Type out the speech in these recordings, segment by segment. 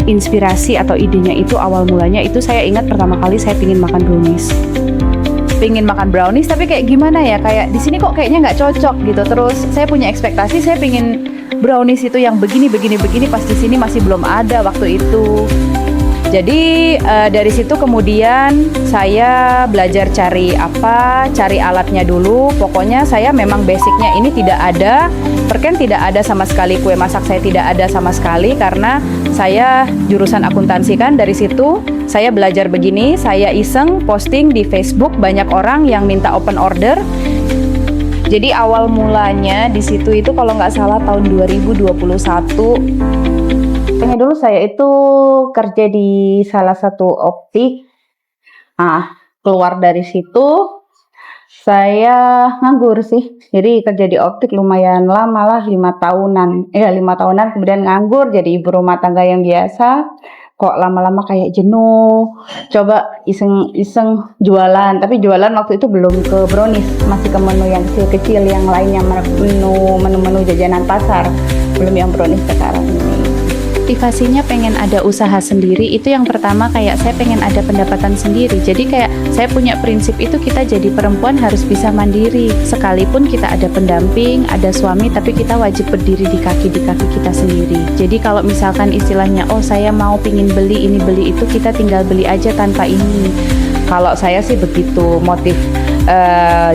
inspirasi atau idenya itu awal mulanya itu saya ingat pertama kali saya pingin makan brownies tapi kayak gimana ya, kayak di sini kok kayaknya nggak cocok gitu. Terus saya punya ekspektasi saya pingin brownies itu yang begini pas di sini masih belum ada waktu itu. Jadi dari situ kemudian saya belajar cari alatnya dulu. Pokoknya saya memang basicnya ini tidak ada, perken tidak ada sama sekali, kue masak saya tidak ada sama sekali karena saya jurusan akuntansi kan. Dari situ saya belajar begini, saya iseng posting di Facebook, banyak orang yang minta open order. Jadi awal mulanya di situ itu kalau nggak salah tahun 2021. Dulu saya itu kerja di salah satu optik. Nah, keluar dari situ saya nganggur sih. Jadi kerja di optik lumayan lama lah, 5 tahunan. 5 tahunan kemudian nganggur jadi ibu rumah tangga yang biasa. Kok lama-lama kayak jenuh. Coba iseng-iseng jualan, tapi jualan waktu itu belum ke brownies, masih ke menu yang kecil-kecil yang lainnya, menu-menu jajanan pasar. Belum yang brownies sekarang ini. Motivasinya pengen ada usaha sendiri itu yang pertama, kayak saya pengen ada pendapatan sendiri. Jadi kayak saya punya prinsip itu, kita jadi perempuan harus bisa mandiri. Sekalipun kita ada pendamping, ada suami, tapi kita wajib berdiri di kaki kita sendiri. Jadi kalau misalkan istilahnya, oh saya mau pingin beli ini beli itu, kita tinggal beli aja tanpa ini. Kalau saya sih begitu motif.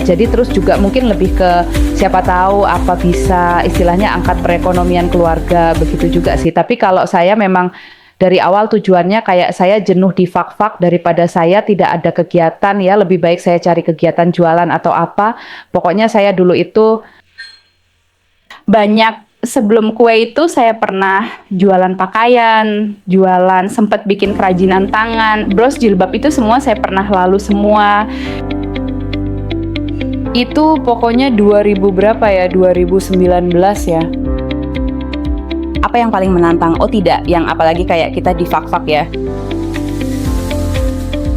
Jadi terus juga mungkin lebih ke siapa tahu apa bisa istilahnya angkat perekonomian keluarga, begitu juga sih. Tapi kalau saya memang dari awal tujuannya kayak saya jenuh di fak-fak, daripada saya tidak ada kegiatan ya, lebih baik saya cari kegiatan jualan atau apa. Pokoknya saya dulu itu banyak. Sebelum kue itu saya pernah jualan pakaian, sempat bikin kerajinan tangan, bros, jilbab, itu semua saya pernah lalu semua. Itu pokoknya 2000 berapa ya, 2019 ya. Apa yang paling menantang? Oh tidak, yang apalagi kayak kita di fak-fak ya.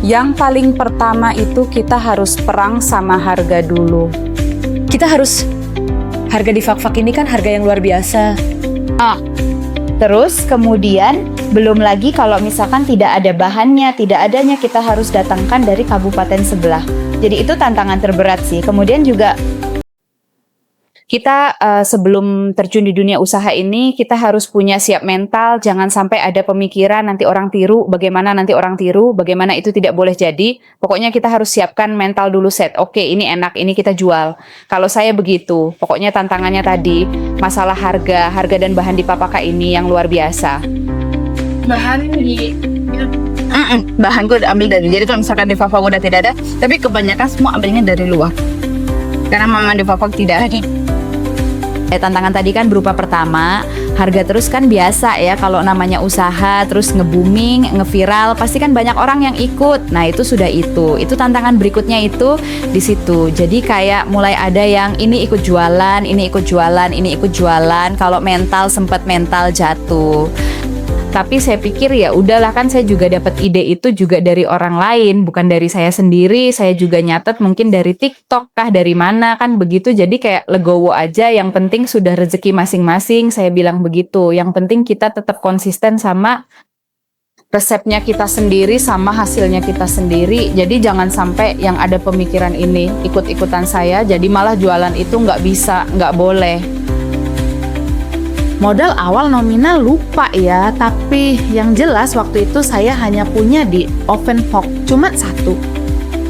Yang paling pertama itu kita harus perang sama harga dulu. Kita harus, harga di fak-fak ini kan harga yang luar biasa. Terus kemudian belum lagi kalau misalkan tidak ada bahannya, tidak adanya, kita harus datangkan dari kabupaten sebelah. Jadi itu tantangan terberat sih. Kemudian juga kita sebelum terjun di dunia usaha ini, kita harus punya siap mental. Jangan sampai ada pemikiran nanti orang tiru, bagaimana itu tidak boleh jadi. Pokoknya kita harus siapkan mental dulu, set. Oke, ini enak, ini kita jual. Kalau saya begitu, pokoknya tantangannya tadi, masalah harga dan bahan di Papaka ini yang luar biasa. Bahan gue udah ambil dari, jadi kalau misalkan di Papaka udah tidak ada, tapi kebanyakan semua ambilnya dari luar. Karena memang di Papaka tidak ada. Tantangan tadi kan berupa pertama, harga terus kan biasa ya, kalau namanya usaha terus nge-booming, nge-viral, pasti kan banyak orang yang ikut. Nah itu sudah itu tantangan berikutnya itu di situ. Jadi kayak mulai ada yang ini ikut jualan, ini ikut jualan. Kalau mental, sempat mental jatuh. Tapi saya pikir ya udahlah, kan saya juga dapat ide itu juga dari orang lain, bukan dari saya sendiri. Saya juga nyatet mungkin dari TikTok kah, dari mana kan begitu. Jadi kayak legowo aja, yang penting sudah rezeki masing-masing, saya bilang begitu. Yang penting kita tetap konsisten sama resepnya kita sendiri, sama hasilnya kita sendiri. Jadi jangan sampai yang ada pemikiran ini ikut-ikutan saya, jadi malah jualan itu nggak bisa, nggak boleh. Modal awal nominal lupa ya, tapi yang jelas waktu itu saya hanya punya di oven hock, cuma satu.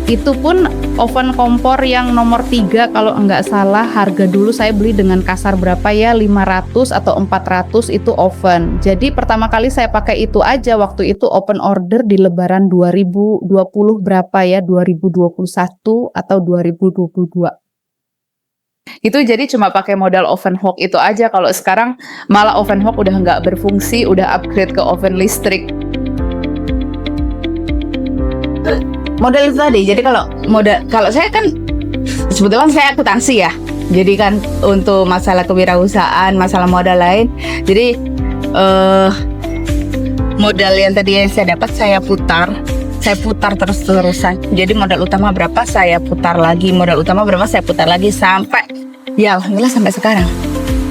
Itu pun oven kompor yang nomor 3 kalau enggak salah. Harga dulu saya beli dengan kasar berapa ya, 500 atau 400 itu oven. Jadi pertama kali saya pakai itu aja waktu itu open order di lebaran 2020 berapa ya, 2021 atau 2022. Itu jadi cuma pakai modal oven hock itu aja. Kalau sekarang malah oven hock udah nggak berfungsi, udah upgrade ke oven listrik. Modal itu tadi. Jadi kalau saya kan sebetulnya saya akuntansi ya. Jadi kan untuk masalah kewirausahaan, masalah modal lain. Jadi modal yang tadi yang saya dapat saya putar terus-terusan. Jadi modal utama berapa saya putar lagi, sampai ya alhamdulillah sampai sekarang.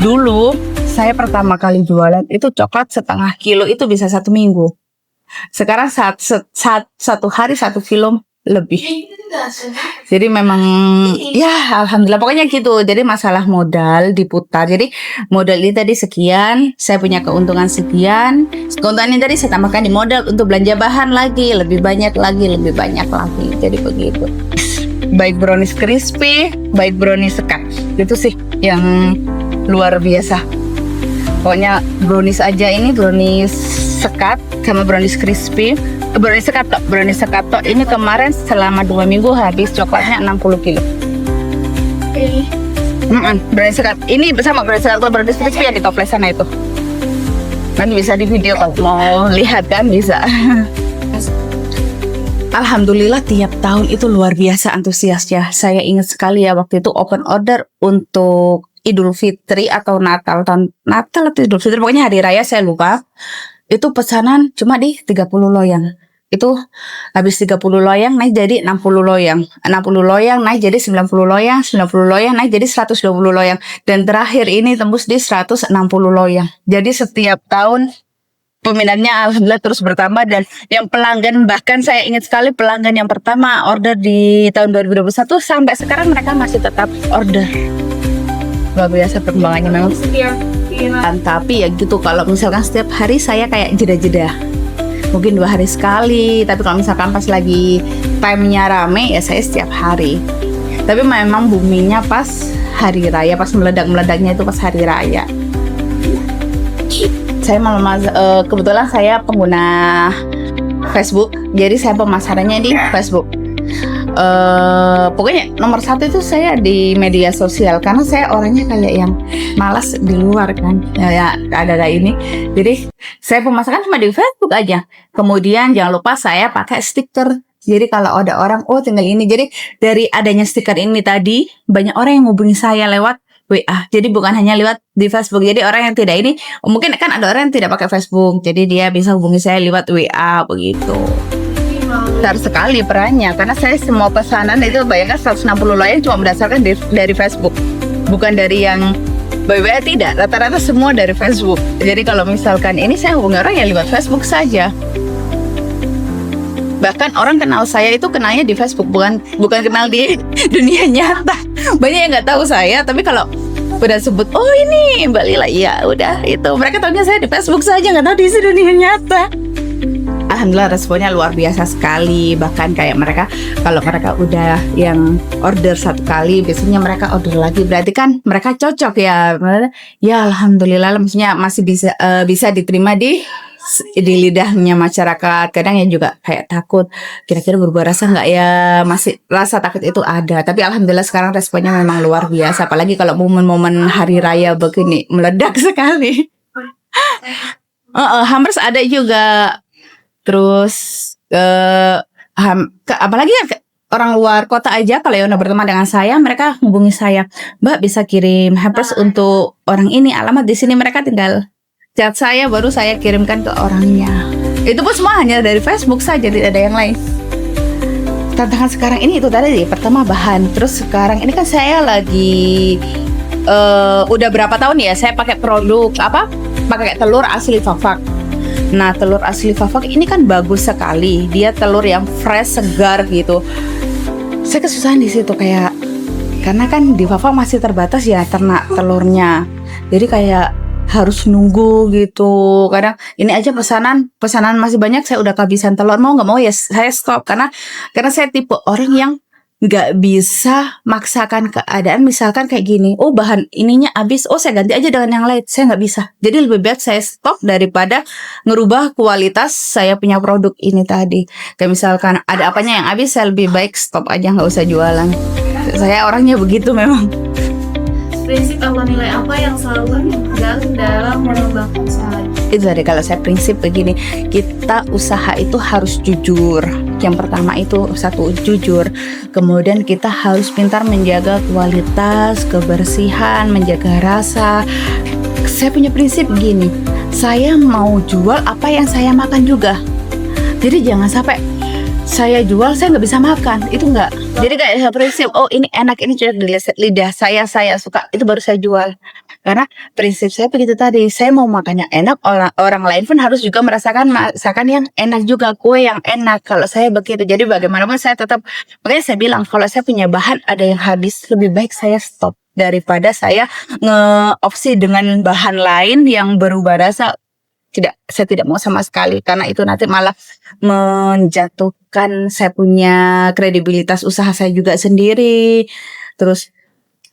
Dulu saya pertama kali jualan itu coklat setengah kilo itu bisa 1 minggu. Sekarang satu hari 1 kilo lebih. Jadi memang ya alhamdulillah pokoknya gitu. Jadi masalah modal diputar. Jadi modal ini tadi sekian, saya punya keuntungan sekian. Keuntungan ini tadi saya tambahkan di modal untuk belanja bahan lagi, lebih banyak lagi. Jadi begitu. Baik brownies crispy, baik brownies sekat. Itu sih yang luar biasa. Pokoknya brownies aja ini brownies sekat sama brownies crispy. Brownies sekat tok ini kemarin selama 2 minggu habis coklatnya 60 kilo. Brownies sekat ini bersama brownies sekat brownies crispy yang di toples sana itu. Kan bisa di video kalau mau lihat kan bisa. Alhamdulillah tiap tahun itu luar biasa antusiasnya. Saya ingat sekali ya waktu itu open order untuk Idul Fitri atau Natal atau Idul Fitri pokoknya hari raya saya lupa. Itu pesanan cuma di 30 loyang. Itu habis 30 loyang naik jadi 60 loyang. 60 loyang naik jadi 90 loyang, 90 loyang naik jadi 120 loyang. Dan terakhir ini tembus di 160 loyang. Jadi setiap tahun peminatnya alhamdulillah terus bertambah dan yang pelanggan bahkan saya ingat sekali pelanggan yang pertama order di tahun 2021 sampai sekarang mereka masih tetap order. Luar biasa perkembangannya memang. Tapi ya gitu kalau misalkan setiap hari saya kayak jeda-jeda mungkin 2 hari sekali, tapi kalau misalkan pas lagi time-nya rame ya saya setiap hari. Tapi memang boomingnya pas hari raya, pas meledak-meledaknya itu pas hari raya. Saya kebetulan saya pengguna Facebook, jadi saya pemasarannya di Facebook. Pokoknya nomor 1 itu saya di media sosial karena saya orangnya kayak yang malas di luar kan ya ada ini. Jadi saya pemasaran cuma di Facebook aja. Kemudian jangan lupa saya pakai stiker. Jadi kalau ada orang tinggal ini. Jadi dari adanya stiker ini tadi banyak orang yang hubungi saya lewat WA. Jadi bukan hanya lewat di Facebook. Jadi orang yang tidak ini mungkin kan ada orang yang tidak pakai Facebook. Jadi dia bisa hubungi saya lewat WA begitu. Besar sekali perannya karena saya semua pesanan itu bayangkan 160 loyang cuma berdasarkan dari Facebook, bukan dari yang by WA, tidak, rata-rata semua dari Facebook. Jadi kalau misalkan ini saya hubungi orang yang lewat Facebook saja. Bahkan orang kenal saya itu kenalnya di Facebook, bukan kenal di dunia nyata. Banyak yang nggak tahu saya, tapi kalau udah sebut ini Mbak Lila, ya udah itu mereka tahunya saya di Facebook saja, nggak tahu di dunia nyata. Alhamdulillah responnya luar biasa sekali. Bahkan kayak mereka kalau mereka udah yang order 1 kali biasanya mereka order lagi, berarti kan mereka cocok ya. Ya alhamdulillah maksudnya masih bisa diterima di lidahnya masyarakat. Kadang ya juga kayak takut kira-kira berubah rasa nggak ya, masih rasa takut itu ada. Tapi alhamdulillah sekarang responnya memang luar biasa, apalagi kalau momen-momen hari raya begini meledak sekali. Hampers ada juga. Terus apalagi orang luar kota aja kalau yang udah berteman dengan saya, mereka hubungi saya, Mbak bisa kirim hampers untuk orang ini, alamat di sini. Mereka tinggal chat saya, baru saya kirimkan ke orangnya. Itu pun semua hanya dari Facebook saja, tidak ada yang lain. Tantangan sekarang ini itu tadi, pertama bahan, terus sekarang ini kan saya lagi udah berapa tahun ya saya pakai produk pakai telur asli Fafak. Nah telur asli Fafak ini kan bagus sekali, dia telur yang fresh segar gitu. Saya kesusahan di situ kayak karena kan di Fafak masih terbatas ya ternak telurnya, jadi kayak harus nunggu gitu. Kadang ini aja pesanan masih banyak, saya udah kehabisan telur, mau nggak mau ya saya stop karena saya tipe orang yang nggak bisa maksakan keadaan. Misalkan kayak gini, bahan ininya habis, saya ganti aja dengan yang lain. Saya nggak bisa. Jadi lebih baik saya stop daripada ngerubah kualitas saya punya produk ini tadi. Kayak misalkan ada apanya yang habis, saya lebih baik stop aja, nggak usah jualan. Saya orangnya begitu memang. Prinsip atau nilai apa yang selalu dipegang dalam mengembangkan usaha? Itu tadi kalau saya prinsip begini, kita usaha itu harus jujur. Yang pertama itu satu, jujur. Kemudian kita harus pintar menjaga kualitas, kebersihan, menjaga rasa. Saya punya prinsip begini, saya mau jual apa yang saya makan juga. Jadi jangan sampai saya jual saya nggak bisa makan, itu nggak. Jadi kayak prinsip, ini enak, ini cocok di lidah saya suka, itu baru saya jual. Karena prinsip saya begitu tadi, saya mau makan yang enak, orang lain pun harus juga merasakan masakan yang enak juga, kue yang enak. Kalau saya begitu, jadi bagaimanapun saya tetap, makanya saya bilang kalau saya punya bahan ada yang habis, lebih baik saya stop daripada saya nge-opsi dengan bahan lain yang berubah rasa. Saya tidak mau sama sekali, karena itu nanti malah menjatuhkan saya punya kredibilitas usaha saya juga sendiri. Terus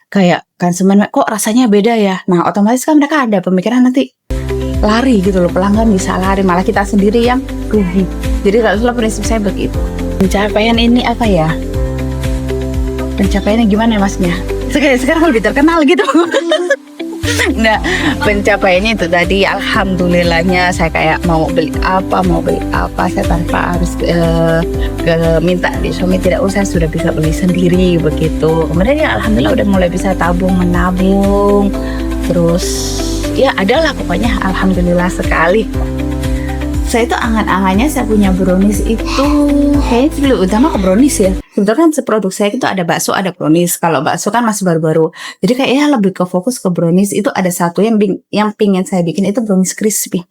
kayak konsumen kok rasanya beda ya. Nah, otomatis kan mereka ada pemikiran nanti lari gitu loh, pelanggan bisa lari, malah kita sendiri yang rugi. Jadi kalau prinsip saya begitu. Pencapaian ini apa ya? Pencapaiannya gimana Masnya? Sekarang lebih terkenal gitu. Nah, pencapaiannya itu tadi, alhamdulillahnya saya kayak mau beli apa saya tanpa harus minta di suami, tidak usah, sudah bisa beli sendiri begitu. Kemudian ya alhamdulillah udah mulai bisa tabung menabung, terus ya adalah pokoknya alhamdulillah sekali. Saya itu angan-angannya saya punya brownies itu kayaknya lebih utama ke brownies ya. Sebetulnya kan produk saya itu ada bakso, ada brownies. Kalau bakso kan masih baru-baru, jadi kayaknya lebih ke fokus ke brownies. Itu ada satu yang pingin saya bikin, itu brownies crispy.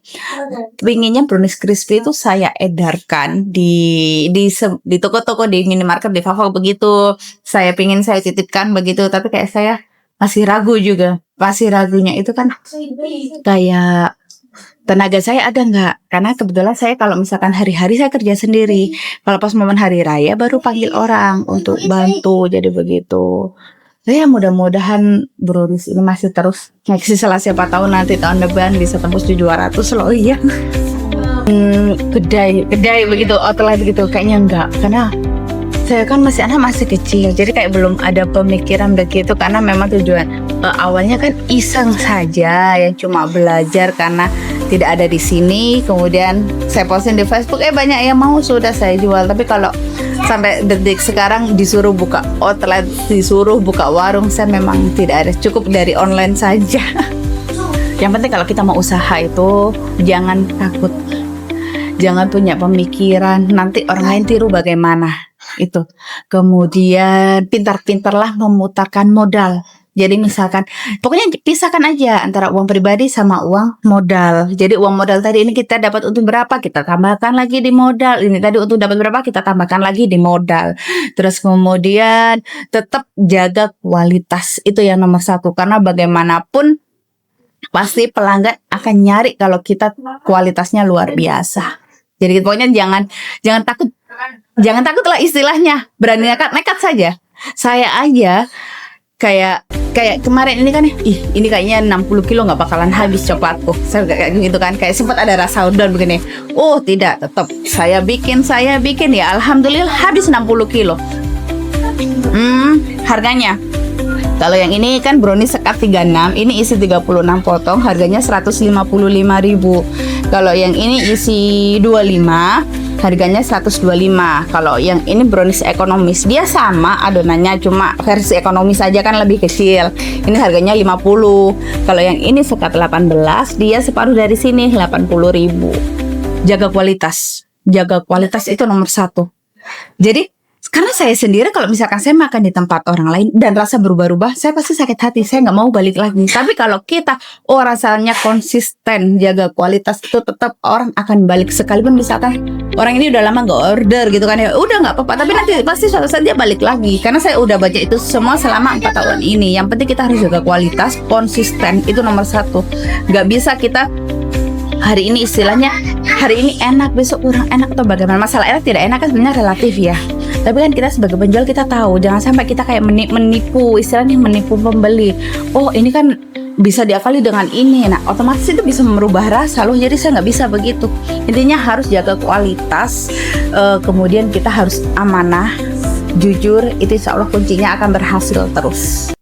Pinginnya brownies crispy itu saya edarkan di toko-toko, di minimarket, di Favo begitu. Saya titipkan begitu, tapi kayak saya masih ragu juga. Masih ragunya itu kan kayak tenaga saya ada nggak? Karena kebetulan saya kalau misalkan hari-hari saya kerja sendiri. Kalau pas momen hari raya baru panggil orang untuk bantu, jadi begitu. Ya mudah-mudahan brownies ini masih terus eksis setelah siapa tahu nanti tahun depan bisa tembus di 200 loh ya. Kedai begitu, outlet gitu kayaknya enggak, karena saya kan masih kecil, jadi kayak belum ada pemikiran begitu. Karena memang tujuan awalnya kan iseng saja, yang cuma belajar karena tidak ada di sini. Kemudian saya posting di Facebook, banyak yang mau, sudah saya jual. Tapi kalau sampai detik sekarang disuruh buka outlet, disuruh buka warung, saya memang tidak ada, cukup dari online saja. Yang penting kalau kita mau usaha itu jangan takut, jangan punya pemikiran nanti orang lain tiru bagaimana itu. Kemudian pintar-pintarlah memutarkan modal. Jadi misalkan, pokoknya pisahkan aja antara uang pribadi sama uang modal. Jadi uang modal tadi ini kita dapat untung berapa, kita tambahkan lagi di modal. Ini tadi untung dapat berapa, kita tambahkan lagi di modal. Terus kemudian tetap jaga kualitas, itu yang nomor satu. Karena bagaimanapun pasti pelanggan akan nyari kalau kita kualitasnya luar biasa. Jadi pokoknya jangan takut lah istilahnya, berani nekat saja. Saya aja kayak kemarin ini kan, ini kayaknya 60 kilo nggak bakalan habis coklatku. Saya kayak gitu kan, kayak sempat ada rasa down begini. Oh tidak, tetap saya bikin ya, alhamdulillah habis 60 kilo. Harganya, kalau yang ini kan brownies sekat 36, ini isi 36 potong, harganya 155.000. Kalau yang ini isi 25, harganya 125. Kalau yang ini brownies ekonomis, dia sama adonannya, cuma versi ekonomis saja kan lebih kecil. Ini harganya 50. Kalau yang ini sekat 18, dia separuh dari sini, 80.000. Jaga kualitas itu nomor satu. Jadi karena saya sendiri kalau misalkan saya makan di tempat orang lain dan rasa berubah-ubah, saya pasti sakit hati, saya nggak mau balik lagi. Tapi kalau kita rasanya konsisten jaga kualitas, itu tetap orang akan balik. Sekalipun misalkan orang ini udah lama nggak order gitu kan ya, udah nggak apa-apa, tapi nanti pasti suatu saat dia balik lagi. Karena saya udah baca itu semua selama 4 tahun ini. Yang penting kita harus jaga kualitas, konsisten, itu nomor satu. Nggak bisa kita hari ini istilahnya, hari ini enak, besok kurang enak atau bagaimana. Masalah enak tidak enak kan sebenarnya relatif ya. Tapi kan kita sebagai penjual kita tahu, jangan sampai kita kayak menipu, istilahnya menipu pembeli. Oh ini kan bisa diakali dengan ini, nah otomatis itu bisa merubah rasa loh. Jadi saya nggak bisa begitu. Intinya harus jaga kualitas, kemudian kita harus amanah, jujur, itu insya Allah kuncinya akan berhasil terus.